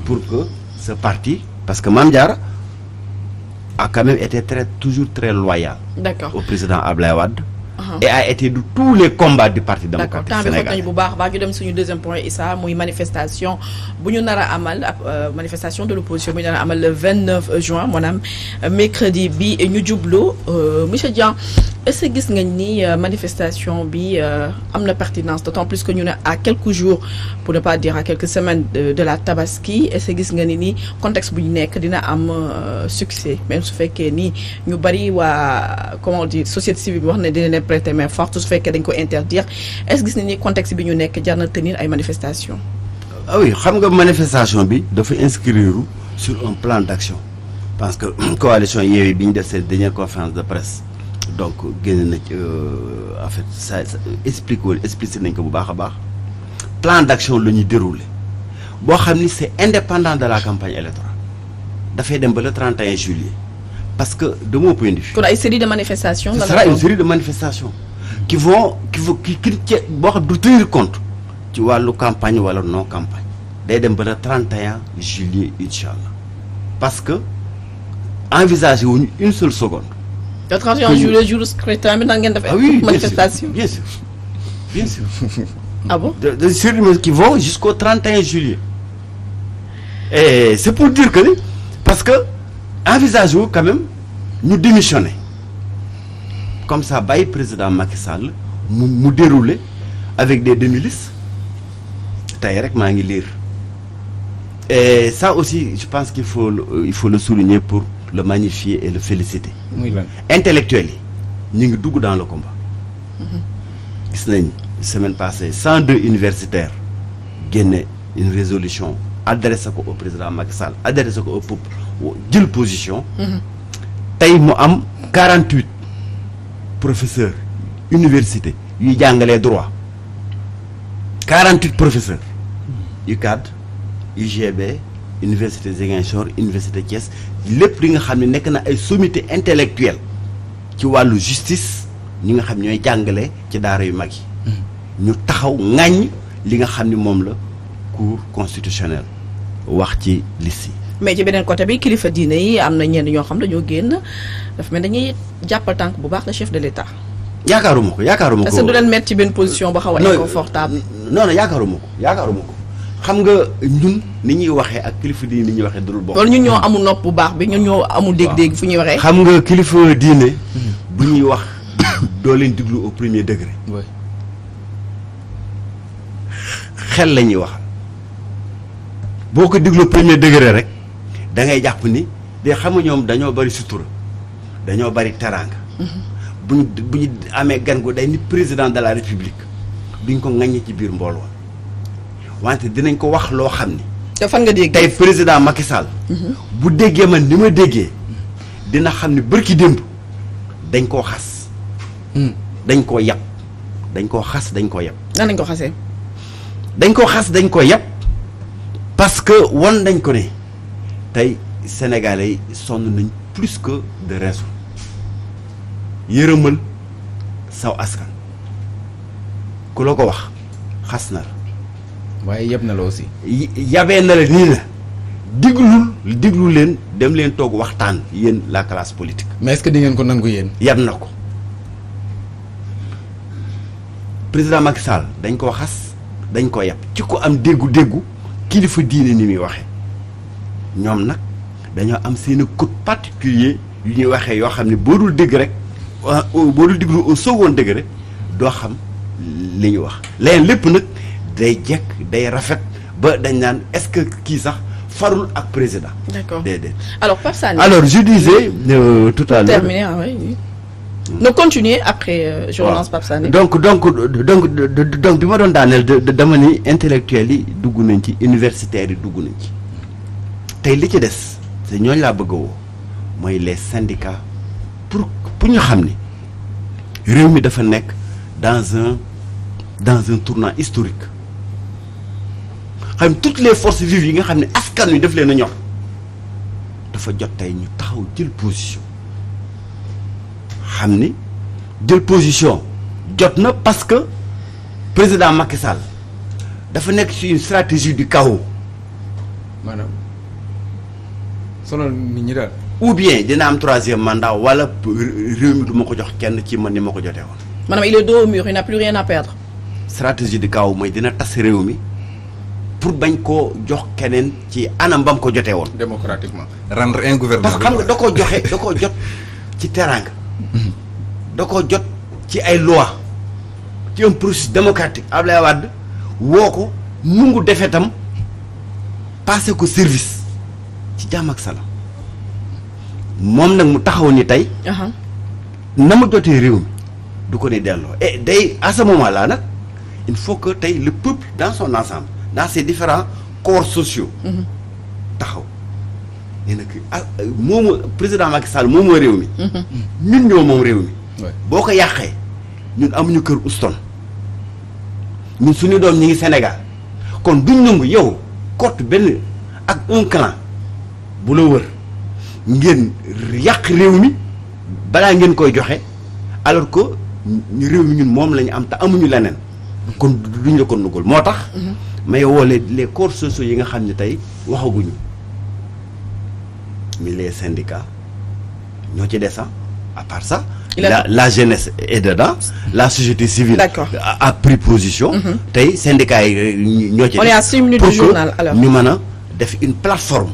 pour que ce parti, parce que Mame Diarra a quand même été toujours très loyal au président Ablaye Wade. Et a été de tous les combats du parti démocratique sénégalais. Bu baax baax ñu dem suñu deuxième point Issa muy manifestation bu ñu nar a amal manifestation de l'opposition bu ñu nar a amal le 29 juin maanaam mercredi bi ñu jublu monsieur Dieng est-ce que gis nga ni manifestation bi am na pertinence d'autant plus que ñu ne à quelques jours pour ne pas dire à quelques semaines de la Tabaski est-ce que gis nga ni contexte bu ñu nekk dina am succès même su fekkee ni ñu bari waa comment dire société civile bi wax ne dina prêter main forte su fekkee dañ ko interdire est-ce que gis nañ ni contexte bi ñu nekk jar na tenir ay manifestations. Ah oui xam nga manifestation bi dafa inscrire sur un plan d'action parce que coalition Yewwi bi ñu def seen dernière conférence de presse donc génn na en fait ça explicite nañ ko bu baax a baax plan d'action la ñuy dérouler boo xam ni c'est indépendant de la campagne électorale dafay dem ba le 31 juillet. Parce que de mon point de vue. Pour une série de manifestations. Ce sera une série de manifestations qui vont tenir compte tu vois la campagne ou la non campagne. Day dem ba le 31 juillet inchallah parce que envisagez une seule seconde. Le 31 juillet jour scrutin maintenant ngeen def manifestation. Bien sûr. Bien sûr. Ah bon? Des séries qui vont jusqu'au 31 juillet. Et c'est pour dire que parce que envisageons quand même nous démissionner comme ça bàyyi président Macky Sall mu dérouler avec des demi-listes tey rek maa ngi lire et ça aussi je pense qu'il faut le souligner pour le magnifier et le féliciter. Intellectuels yi ñu ngi dugg dans le combat. Gis nañ semaine passée 102 universitaires génne une résolution adressé ko au président Macky Sall adressé ko au peuple jël position. tey mu am 48 professeurs université yuy jàngalee droit 48 professeurs UCAD UGB université Ziguinchor université Thiès lépp li nga xam ne nekk na ay sommité intellectuelle ci wàllu justice ñi nga xam ñooy jàngale ci daara yu mag yi ñu taxaw ŋàññ li nga xam ni moom la cour constitutionnelle wax ci liste yi. mais ci beneen côté bi kilifa diine yi am na ñenn ñoo xam dañoo génn dafa mel dañuy jàppal tànk bu baax le chef de l'État. yaakaaruma ko parce que du leen mettre ci benn position ba xaw a inconfortable. non yaakaaruma ko xam nga ñun ni ñuy waxee ak kilifa diine ni ñuy waxee dul bokk. loolu ñun ñoo amul nopp bu baax bi ñun ñoo amul dégg-dégg fu ñuy waxee. xam nga kilifa diine bu ñuy wax doo leen diglu au premier degré. xel la ñuy waxal boo ko diglu au premier degré rek da ngay jàpp ni de xam nga ñoom dañoo bari sutura dañoo bari teraanga. bu ñu amee gan gu day ni président de la république duñ ko ŋaññi ci biir mbooloo wante dinañ ko wax loo xam ni. te fan nga dégg tey président Macky Sall. bu déggee man ni ma déggee dina xam ni bërki démb dañ koo xas. dañ koo yab dañ koo xas dañ koo yab. nan lañ ko xasee. dañ koo xas dañ koo yab parce que won dañ ko ne tey sénégalais yi sonn nañ plus que de raison yërëmal saw askan ku la ko wax xas na la. waaye yeb na la aussi. yabee na la nii na diglu leen dem leen toog waxtaan yéen la classe politique. mais est-ce que di ngeen ko nangu yéen. yab na ko président Macky Sall dañ koo xas dañ ko yab ci ko am déggu kilifa diine ni muy waxee ñoom nag dañoo am seen code particulier yu ñuy waxee yoo xam ne boo dul dégg rek boo dul diglu au second degré doo xam li ñu wax leneen lépp nag day jekk day rafet ba dañ naan est-ce que kii sax farul ak président. D'accord. déedéet. Alors Pape Sané. Alors je disais tout à l'heure. Terminé, oui. Donc continuez après je relance Pape Sané. donc bi ma doon daaneel dama ni intellectuels yi dugg nañ ci universitaires yi dugg nañ ci tey li ci des te ñooñu laa bëgg a woo mooy les syndicats pour ñu xam ni réew mi dafa nekk dans un tournant historique xam toutes les forces vives yi nga xam ne askan wi daf leen a ñor dafa jot tey ñu taxaw jël position xam ni jël position jot na parce que président Macky Sall dafa nekk ci une stratégie du chaos maanaam sonal nit ñi daal. ou bien dina am 3e mandat wala réew mi du ma ko jox kenn ci man ni ma ko jotee woon. maanaam il est dos au mur, il n'a plus rien à perdre. stratégie de kaw mooy dina tas réew mi pour bañ koo jox keneen ci anam bam ko jotee woon. démocratiquement. rendre ingouvernable. parce que xam nga da koo joxe da koo jot ci teraanga. da koo jot ci ay loi ci un processus démocratique. Abdoulaye Wade woo ko nungu defee tam passé ko service ci jàmm ak salaam moom nag mu taxaw ni tey. na mu jotee réew mi du ko ni delloo et day à ce moment là nag il faut que tey le peuple dans son ensemble dans ses différents corps sociaux. taxaw nee na que moomu président Macky Sall moomoo réew mi. ñun ñoo moom réew mi. boo ko yàqee ñun amuñu kër Houston ñun suñu doom ñi ngi Sénégal kon duñ nangu yow kott benn ak un clan bu la wër ngeen yàq réew mi balaa ngeen koy joxe alors que réew mi ñun moom la ñu am te amuñu leneen kon duñ la ko nugul moo tax may woole les corps sociaux yi nga xam ne tey waxaguñu mais les syndicats ñoo ci des à part ça la jeunesse est dedans la société civile a pris position tey syndicats yi ñoo ci des on est à 6 minutes du journal alors ñu mën a def une plateforme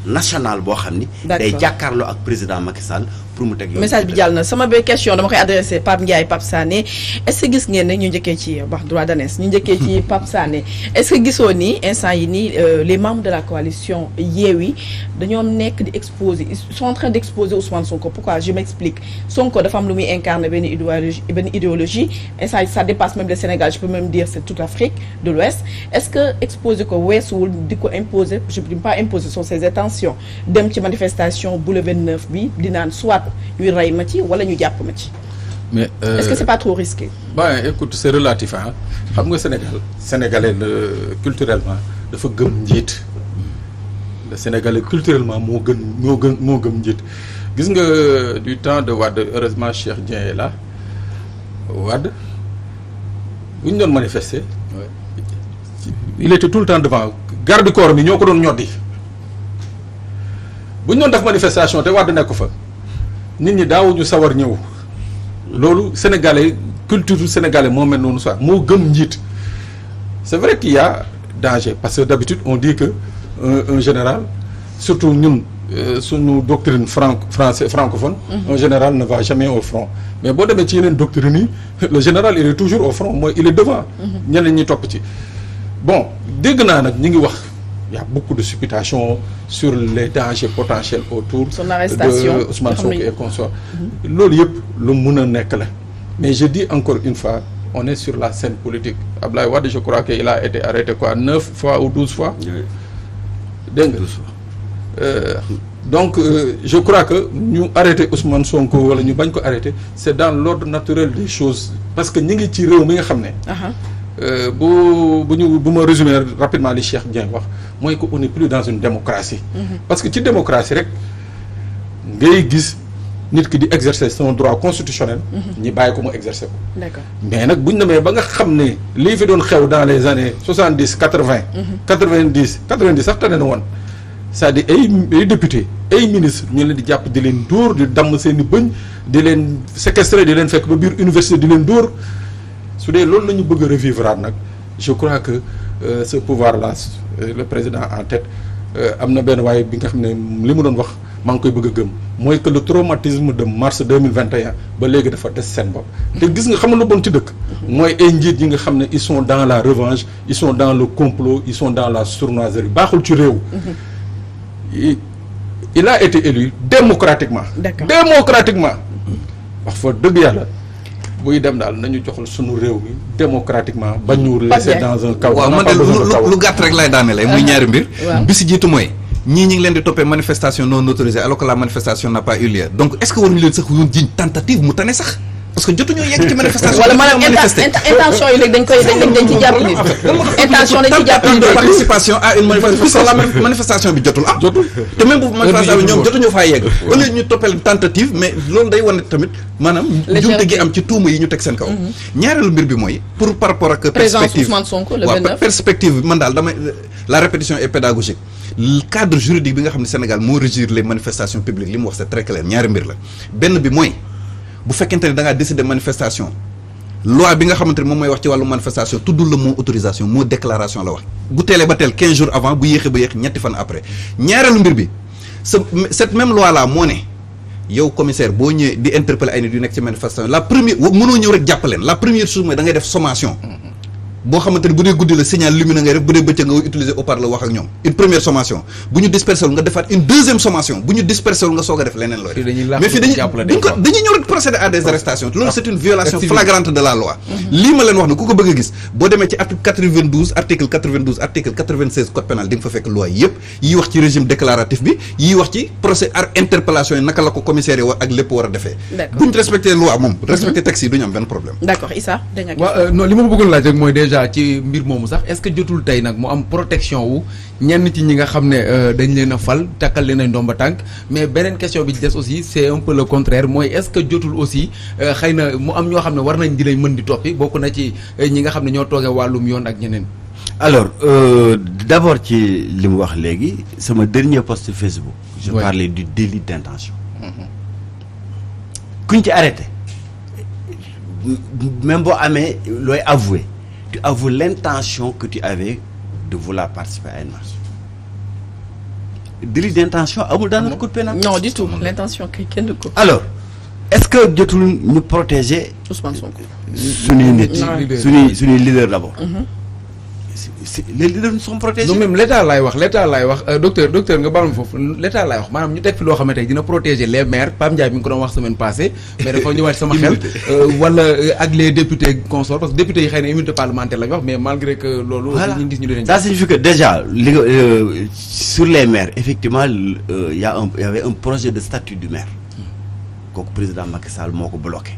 nationale boo xam ni day jàkkaarloo ak président Macky Sall pour mu teg message bi jàll na sama ba question dama koy adressé Pape Ndiaye Pape Sané est-ce que gis ngeen ne ñu njëkkee ci wax droit d'année ñu njëkkee ci Pape Sané est-ce que gisoo ni instant yi nii les membres de la coalition Yewwi dañoo nekk di exposer ils sont en train d'exposer Ousmane Sonko pourquoi je m'explique Sonko dafa am lu muy incarner benn idéologie instant yi ça dépasse même le Sénégal je peux même dire c'est toute l'Afrique de l'Ouest est-ce que exposer ko weesuwul di ko imposer je ne peux pas imposer sur ses intentions dem ci manifestation bu le 29 bi di naan soit ñuy rey ma ci wala ñu jàpp ma ci. mais est-ce que c'est pas trop risqué. Ben écoute c'est relatif ah xam nga sénégalais culturellement dafa gëm njiit le sénégalais culturellement moo gëm njiit gis nga du temps de Wade heureusement Cheikh Dieng est là Wade bu ñu doon manifester. il était tout le temps devant garde corps bi ñoo ko doon ñoddi bu ñu doon def manifestation te Wade nekk fa. nit ñi daawuñu sawar ñëw loolu sénégalais culture sénégalais moo mel noonu sax moo gëm njiit c'est vrai qu'il y a danger parce que d'habitude on dit que un général surtout ñun suñu doctrine francophone un général ne va jamais au front mais boo demee ci yeneen doctrine yi le général il est toujours au front mooy il est devant ñeneen ñi topp ci bon dégg naa nag ñi ngi wax il y a beaucoup de supputations sur les dangers potentiels autour de Ousmane Sonko et consorts loolu yëpp lu mun a nekk la mais je dis encore une fois on est sur la scène politique Abdoulaye Wade je crois que il a été arrêté quoi 9 fois ou 12 fois dégg nga donc je crois que ñu arrêté Ousmane Sonko wala ñu bañ ko arrêté c'est dans l'ordre naturel des choses parce que ñi ngi ci réew mi nga xam ne bu ma résumer rapidement li Cheikh Dieng wax mooy que on n'est plus dans une démocratie parce que ci démocratie rek ngay gis nit ki di exercer son droit constitutionnel ñi bàyyi ko mu exercer ko d'accord mais nag buñ demee ba nga xam ne lii fi doon xew dans les années 70 80 90 sax tane na woon c'est-à-dire ay député ay ministre ñu leen di jàpp di leen dóor di damm seen i bëñ di leen séquestrer di leen fekk ba biir université di leen dóor su dee loolu la ñu bëgg a revivre nag je crois que ce pouvoir là le président en tête am na benn waaye bi nga xam ne li mu doon wax maa ngi koy bëgg a gëm mooy que le traumatisme de mars 2021 ba léegi dafa des seen bopp te gis nga xam nga lu bon ci dëkk mooy ay njiit yi nga xam ne ils sont dans la revanche ils sont dans le complot ils sont dans la sournoiserie baaxul ci réew il a été élu démocratiquement wax fa dëgg yàlla buy dem daal nañu joxal sunu réew mi démocratiquement ba ñu laisser dans un chaos. waaw man de lu gàtt rek lay daanele muy ñaari mbir bi si jiitu mooy ñii ñi ngi leen di toppee manifestation non autorisée alors que la manifestation n'a pas eu lieu donc est-ce que waruñu leen sax yoon jiñ tentative mu tane sax parce que jotuñoo yegg ci manifestation. wala maanaam intention yi léegi dañ ci jàpp ni intention dañ ci jàpp ni de participation à une manifestation la manifestation bi jotul te même bu manifestation bi ñoom jotuñoo faa yegg au lieu ñu toppal tentative mais loolu day wane tamit maanaam jumte gi am ci tuuma yi ñu teg seen kaw ñaareelu mbir bi mooy pour par rapport ak perspective Ousmane Sonko le 29 perspective bi man daal damay la répétition est pédagogique le cadre juridique bi nga xam ne Sénégal moo régir les manifestations publiques li mu wax c'est très clair ñaari mbir la benn bi mooy bu fekkente ne da ngaa décider manifestation loi bi nga xamante ne moom mooy wax ci wàllu manifestation tuddul la moo autorisation moo déclaration la wax bu teelee ba teel 15 jours avant bu yéexee ba yéex ñetti fan après ñaareelu mbir bi cette même loi là moo ne yow commissaire boo ñëwee di interpeller ay nit yu nekk ci manifestation la première mënoo ñëw rek jàppaleen la première chose mooy da ngay def sommation boo xamante ne bu dee guddi la signal lumineux ngay def bu dee bëccëg nga utiliser haut-parleur wax ak ñoom une première sommation bu ñu dispersé wul nga defaat une deuxième sommation bu ñu dispersé wul nga soog a def leneen looy mais fii dañuy ñëw rek procéder à des arrestations loolu c'est une violation flagrante de la loi lii ma leen wax ne ku ko bëgg a gis boo demee ci article 96 code pénal di nga fa fekk loi yëpp yi wax ci régime déclaratif bi yi wax ci procès interpellation yi naka la ko commissaire yi ak lépp war a defee bu ñu respecté loi moom respecté texte yi du ñu am benn problème d'accord Issa waaw non li ma bëggoon laaj rek mooy déjà ci mbir moomu sax est-ce que jotul tey nag mu am protection wu ñenn ci ñi nga xam ne dañ leen a fal takkal leen ay ndomba tànk mais beneen question bi ci des aussi c'est un peu le contraire mooy est-ce que jotul aussi xëy na mu am ñoo xam ne war nañ di lay mën di toppi bokk na ci ñi nga xam ne ñoo toogee wàllum yoon ak ñeneen. alors d'abord ci li mu wax léegi sama dernier post Facebook. je parlais du délit d'intention. kuñ ci arrêté même boo amee looy avouer. tu avoues l'intention que tu avais de vouloir participer à une marche. Délit d'intention amul dans notre code pénal. Non du tout l'intention kay kenn du ko. alors est-ce que jotul ñu protéger Ousmane Sonko suñuy nit suñuy leader d'abord. Les leaders sont protégés. non même l'état laay wax docteur nga baal ma foofu l'état laay wax maanaam ñu teg fi loo xamante ne dina protéger les maires Pape Ndiaye mi ngi ko doon wax semaine passée mais dafa ñëwaat sama xel wala ak les députés consorts parce que députés yi xëy na immunité parlementaire la ñu wax mais malgré que loolu voilà ñu gis ñu leen ça signifie que déjà li nga sur les maires effectivement il y avait un projet de statut du maire kooku président Macky Sall moo ko bloqué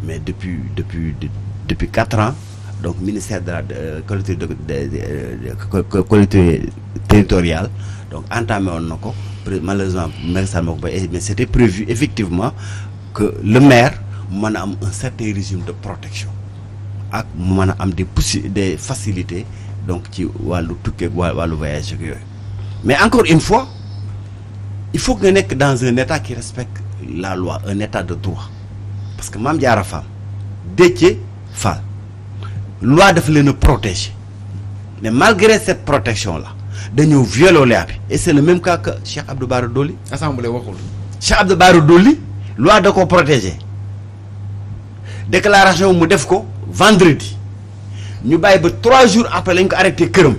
mais depuis 4 ans donc ministère de la collectivité territoriale donc entamé woon na ko malheureusement Macky Sall moo ko bay mais c'était prévu effectivement que le maire mën a am un certain régime de protection ak mu mën a am des facilités donc ci wàllu tukkee wàllu voyage ak yooyu mais encore une fois il faut que nga nekk dans un état qui respecte la loi un état de droit parce que Mame Diarra Fam Déthié Fall loi dafa leen a protéger mais malgré cette protection là dañoo violer loi bi et c'est le même cas que Cheikh Abdou Bara Dolly. assemblée waxul. Cheikh Abdou Bara Dolly loi da ko protéger déclaration mu def ko vendredi ñu bàyyi ba 3 jours après lañ ko arrêté këram